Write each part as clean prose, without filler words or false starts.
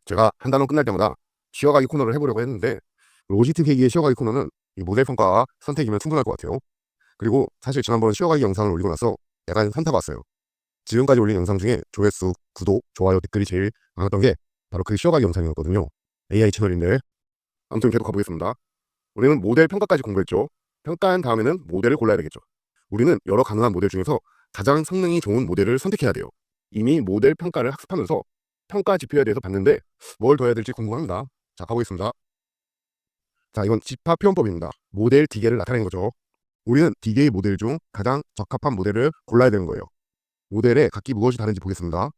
제가 한 단원 끝날 때마다 쉬어가기 코너를 해보려고 했는데, 로지스틱 회계의 쉬어가기 코너는 이 모델 평가 선택이면 충분할 것 같아요. 그리고 사실 지난번 쉬어가기 영상을 올리고 나서 약간 현타가 왔어요. 지금까지 올린 영상 중에 조회수, 구독, 좋아요, 댓글이 제일 많았던 게 바로 그 쉬어가기 영상이었거든요. AI 채널인데 아무튼 계속 가보겠습니다. 우리는 모델 평가까지 공부했죠. 평가한 다음에는 모델을 골라야 되겠죠. 우리는 여러 가능한 모델 중에서 가장 성능이 좋은 모델을 선택해야 돼요. 이미 모델 평가를 학습하면서 평가 지표에 대해서 봤는데 뭘 더 해야 될지 궁금합니다. 자, 가보겠습니다. 자, 이건 집합 표현법입니다. 모델 D개를 나타내는 거죠. 우리는 D개의 모델 중 가장 적합한 모델을 골라야 되는 거예요. 모델에 각기 무엇이 다른지 보겠습니다.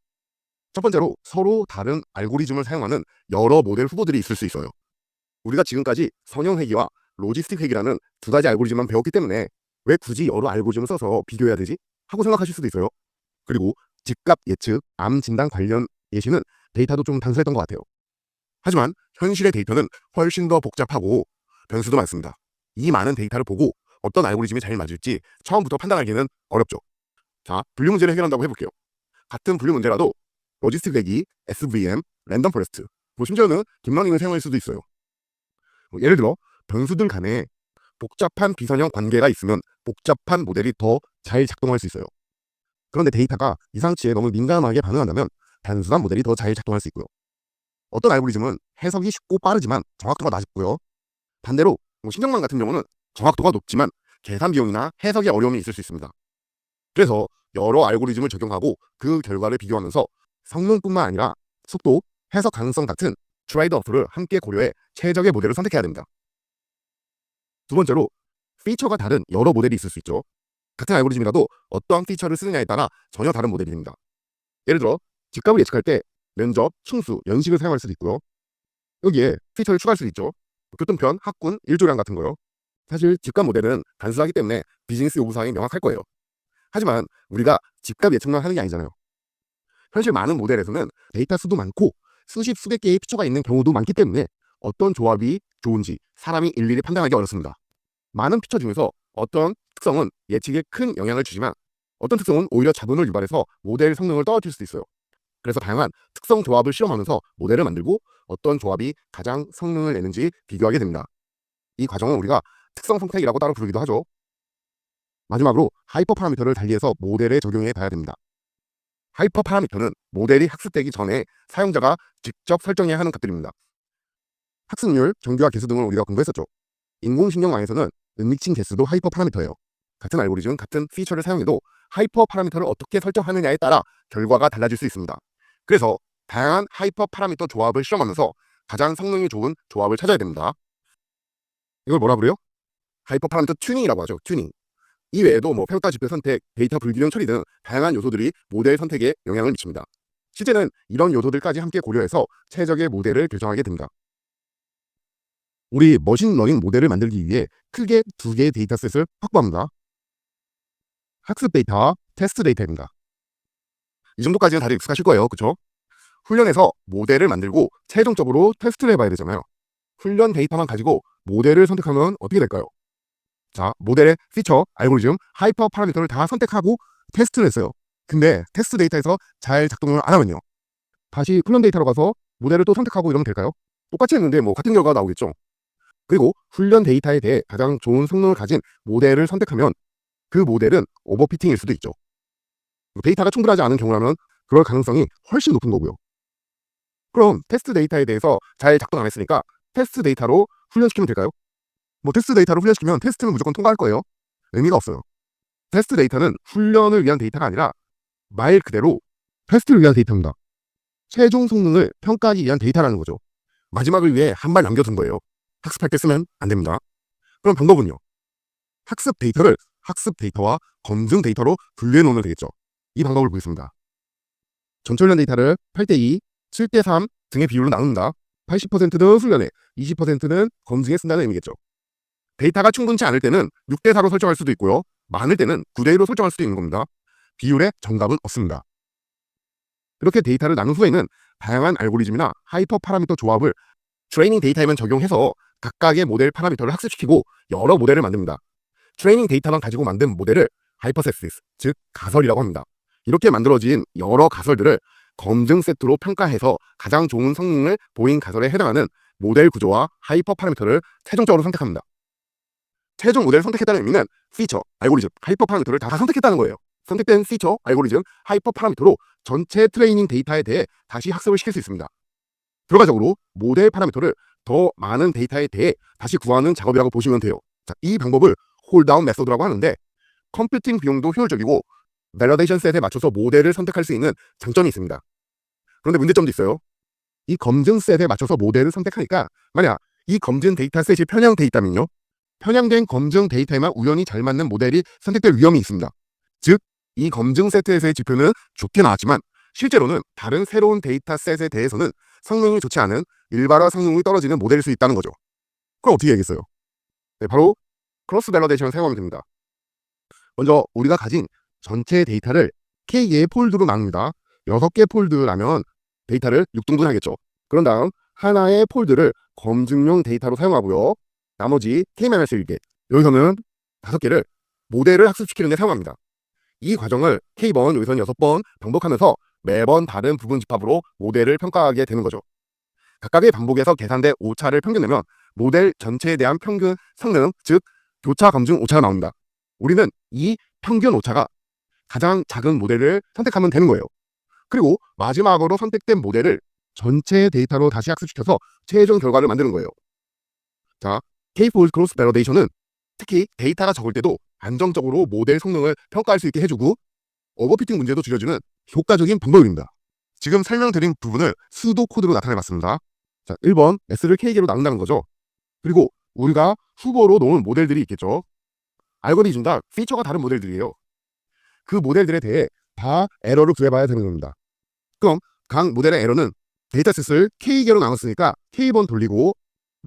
첫 번째로 서로 다른 알고리즘을 사용하는 여러 모델 후보들이 있을 수 있어요. 우리가 지금까지 선형회귀와 로지스틱 회귀라는 두 가지 알고리즘만 배웠기 때문에 왜 굳이 여러 알고리즘을 써서 비교해야 되지? 하고 생각하실 수도 있어요. 그리고 집값 예측, 암 진단 관련 예시는 데이터도 좀 단순했던 것 같아요. 하지만 현실의 데이터는 훨씬 더 복잡하고 변수도 많습니다. 이 많은 데이터를 보고 어떤 알고리즘이 잘 맞을지 처음부터 판단하기는 어렵죠. 자, 분류 문제를 해결한다고 해볼게요. 같은 분류 문제라도 로지스틱 회귀, SVM, 랜덤 포레스트, 심지어는 딥러닝을 사용할 수도 있어요. 예를 들어 변수들 간에 복잡한 비선형 관계가 있으면 복잡한 모델이 더 잘 작동할 수 있어요. 그런데 데이터가 이상치에 너무 민감하게 반응한다면 단순한 모델이 더 잘 작동할 수 있고요. 어떤 알고리즘은 해석이 쉽고 빠르지만 정확도가 낮고요. 반대로 신경망 같은 경우는 정확도가 높지만 계산 비용이나 해석에 어려움이 있을 수 있습니다. 그래서 여러 알고리즘을 적용하고 그 결과를 비교하면서 성능뿐만 아니라 속도, 해석 가능성 같은 트레이드오프를 함께 고려해 최적의 모델을 선택해야 됩니다. 두 번째로, 피처가 다른 여러 모델이 있을 수 있죠. 같은 알고리즘이라도 어떠한 피처를 쓰느냐에 따라 전혀 다른 모델이 됩니다. 예를 들어 집값을 예측할 때 면접, 충수, 연식을 사용할 수도 있고요. 여기에 피처를 추가할 수도 있죠. 교통편, 학군, 일조량 같은 거요. 사실 집값 모델은 단순하기 때문에 비즈니스 요구사항이 명확할 거예요. 하지만 우리가 집값 예측만 하는 게 아니잖아요. 현실 많은 모델에서는 데이터 수도 많고 수십 수백 개의 피처가 있는 경우도 많기 때문에 어떤 조합이 좋은지 사람이 일일이 판단하기 어렵습니다. 많은 피처 중에서 어떤 특성은 예측에 큰 영향을 주지만 어떤 특성은 오히려 자본을 유발해서 모델 성능을 떨어뜨릴 수도 있어요. 그래서 다양한 특성 조합을 실험하면서 모델을 만들고 어떤 조합이 가장 성능을 내는지 비교하게 됩니다. 이 과정은 우리가 특성 선택이라고 따로 부르기도 하죠. 마지막으로 하이퍼 파라미터를 달리해서 모델에 적용해 봐야 됩니다. 하이퍼 파라미터는 모델이 학습되기 전에 사용자가 직접 설정해야 하는 값들입니다. 학습률, 정교화 개수 등을 우리가 공부했었죠. 인공신경망에서는 은미칭 개수도 하이퍼 파라미터예요. 같은 알고리즘, 같은 피처를 사용해도 하이퍼 파라미터를 어떻게 설정하느냐에 따라 결과가 달라질 수 있습니다. 그래서 다양한 하이퍼 파라미터 조합을 실험하면서 가장 성능이 좋은 조합을 찾아야 됩니다. 이걸 뭐라 그래요? 하이퍼 파라미터 튜닝이라고 하죠. 튜닝. 이 외에도 평가 지표 선택, 데이터 불균형 처리 등 다양한 요소들이 모델 선택에 영향을 미칩니다. 실제는 이런 요소들까지 함께 고려해서 최적의 모델을 결정하게 됩니다. 우리 머신러닝 모델을 만들기 위해 크게 두 개의 데이터셋을 확보합니다. 학습 데이터와 테스트 데이터입니다. 이 정도까지는 다들 익숙하실 거예요. 그쵸? 훈련에서 모델을 만들고 최종적으로 테스트를 해봐야 되잖아요. 훈련 데이터만 가지고 모델을 선택하면 어떻게 될까요? 자, 모델의 피처, 알고리즘, 하이퍼 파라미터를 다 선택하고 테스트를 했어요. 근데 테스트 데이터에서 잘 작동을 안 하면요. 다시 훈련 데이터로 가서 모델을 또 선택하고 이러면 될까요? 똑같이 했는데 같은 결과가 나오겠죠. 그리고 훈련 데이터에 대해 가장 좋은 성능을 가진 모델을 선택하면 그 모델은 오버피팅일 수도 있죠. 데이터가 충분하지 않은 경우라면 그럴 가능성이 훨씬 높은 거고요. 그럼 테스트 데이터에 대해서 잘 작동 안 했으니까 테스트 데이터로 훈련시키면 될까요? 테스트 데이터로 훈련시키면 테스트는 무조건 통과할 거예요. 의미가 없어요. 테스트 데이터는 훈련을 위한 데이터가 아니라 말 그대로 테스트를 위한 데이터입니다. 최종 성능을 평가하기 위한 데이터라는 거죠. 마지막을 위해 한 발 남겨둔 거예요. 학습할 때 쓰면 안 됩니다. 그럼 방법은요? 학습 데이터를 학습 데이터와 검증 데이터로 분류해 놓으면 되겠죠. 이 방법을 보겠습니다. 전체 훈련 데이터를 8대2, 7대3 등의 비율로 나눕니다. 80%는 훈련에, 20%는 검증에 쓴다는 의미겠죠. 데이터가 충분치 않을 때는 6대4로 설정할 수도 있고요. 많을 때는 9대1로 설정할 수도 있는 겁니다. 비율에 정답은 없습니다. 이렇게 데이터를 나눈 후에는 다양한 알고리즘이나 하이퍼 파라미터 조합을 트레이닝 데이터에만 적용해서 각각의 모델 파라미터를 학습시키고 여러 모델을 만듭니다. 트레이닝 데이터만 가지고 만든 모델을 하이퍼세시스, 즉 가설이라고 합니다. 이렇게 만들어진 여러 가설들을 검증 세트로 평가해서 가장 좋은 성능을 보인 가설에 해당하는 모델 구조와 하이퍼 파라미터를 최종적으로 선택합니다. 최종 모델을 선택했다는 의미는 피처, 알고리즘, 하이퍼 파라미터를 다 선택했다는 거예요. 선택된 피처, 알고리즘, 하이퍼 파라미터로 전체 트레이닝 데이터에 대해 다시 학습을 시킬 수 있습니다. 결과적으로 모델 파라미터를 더 많은 데이터에 대해 다시 구하는 작업이라고 보시면 돼요. 자, 이 방법을 홀다운 메소드라고 하는데 컴퓨팅 비용도 효율적이고 밸리데이션 셋에 맞춰서 모델을 선택할 수 있는 장점이 있습니다. 그런데 문제점도 있어요. 이 검증 셋에 맞춰서 모델을 선택하니까 만약 이 검증 데이터 셋이 편향돼 있다면요. 편향된 검증 데이터에만 우연히 잘 맞는 모델이 선택될 위험이 있습니다. 즉, 이 검증 세트에서의 지표는 좋게 나왔지만 실제로는 다른 새로운 데이터 셋에 대해서는 성능이 좋지 않은 일반화 성능이 떨어지는 모델일 수 있다는 거죠. 그럼 어떻게 해야겠어요? 네, 바로 크로스 밸리데이션을 사용하면 됩니다. 먼저 우리가 가진 전체 데이터를 K개의 폴드로 나눕니다. 6개 폴드라면 데이터를 6등분하겠죠. 그런 다음 하나의 폴드를 검증용 데이터로 사용하고요. 나머지 K-1개, 여기서는 5개를 모델을 학습시키는 데 사용합니다. 이 과정을 K번, 여기서는 6번 반복하면서 매번 다른 부분 집합으로 모델을 평가하게 되는 거죠. 각각의 반복에서 계산된 오차를 평균내면 모델 전체에 대한 평균 성능, 즉 교차 검증 오차가 나옵니다. 우리는 이 평균 오차가 가장 작은 모델을 선택하면 되는 거예요. 그리고 마지막으로 선택된 모델을 전체 데이터로 다시 학습시켜서 최종 결과를 만드는 거예요. 자, K-fold cross validation은 특히 데이터가 적을 때도 안정적으로 모델 성능을 평가할 수 있게 해주고 오버피팅 문제도 줄여주는 효과적인 방법입니다. 지금 설명드린 부분을 수도 코드로 나타내봤습니다. 자, 1번 S를 K개로 나눈다는 거죠. 그리고 우리가 후보로 놓은 모델들이 있겠죠. 알고리즘과 피처가 다른 모델들이에요. 그 모델들에 대해 다 에러를 구해봐야 되는 겁니다. 그럼 각 모델의 에러는 데이터셋을 K개로 나눴으니까 K번 돌리고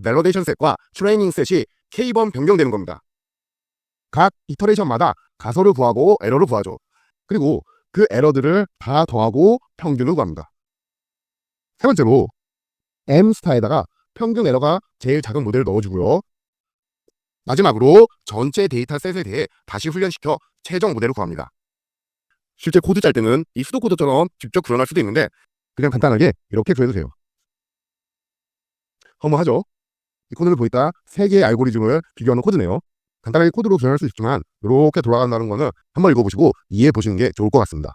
밸리데이션 셋과 트레이닝 셋이 K번 변경되는 겁니다. 각 이터레이션마다 가설을 구하고 에러를 구하죠. 그리고 그 에러들을 다 더하고 평균을 구합니다. 세 번째로 M스타에다가 평균 에러가 제일 작은 모델을 넣어주고요. 마지막으로 전체 데이터셋에 대해 다시 훈련시켜 최종 모델을 구합니다. 실제 코드 짤 때는 이 수도 코드처럼 직접 구현할 수도 있는데 그냥 간단하게 이렇게 구해도 돼요. 허무하죠? 이 코드를 보니까 3개의 알고리즘을 비교하는 코드네요. 간단하게 코드로 구현할 수 있지만 이렇게 돌아간다는 거는 한번 읽어보시고 이해해 보시는 게 좋을 것 같습니다.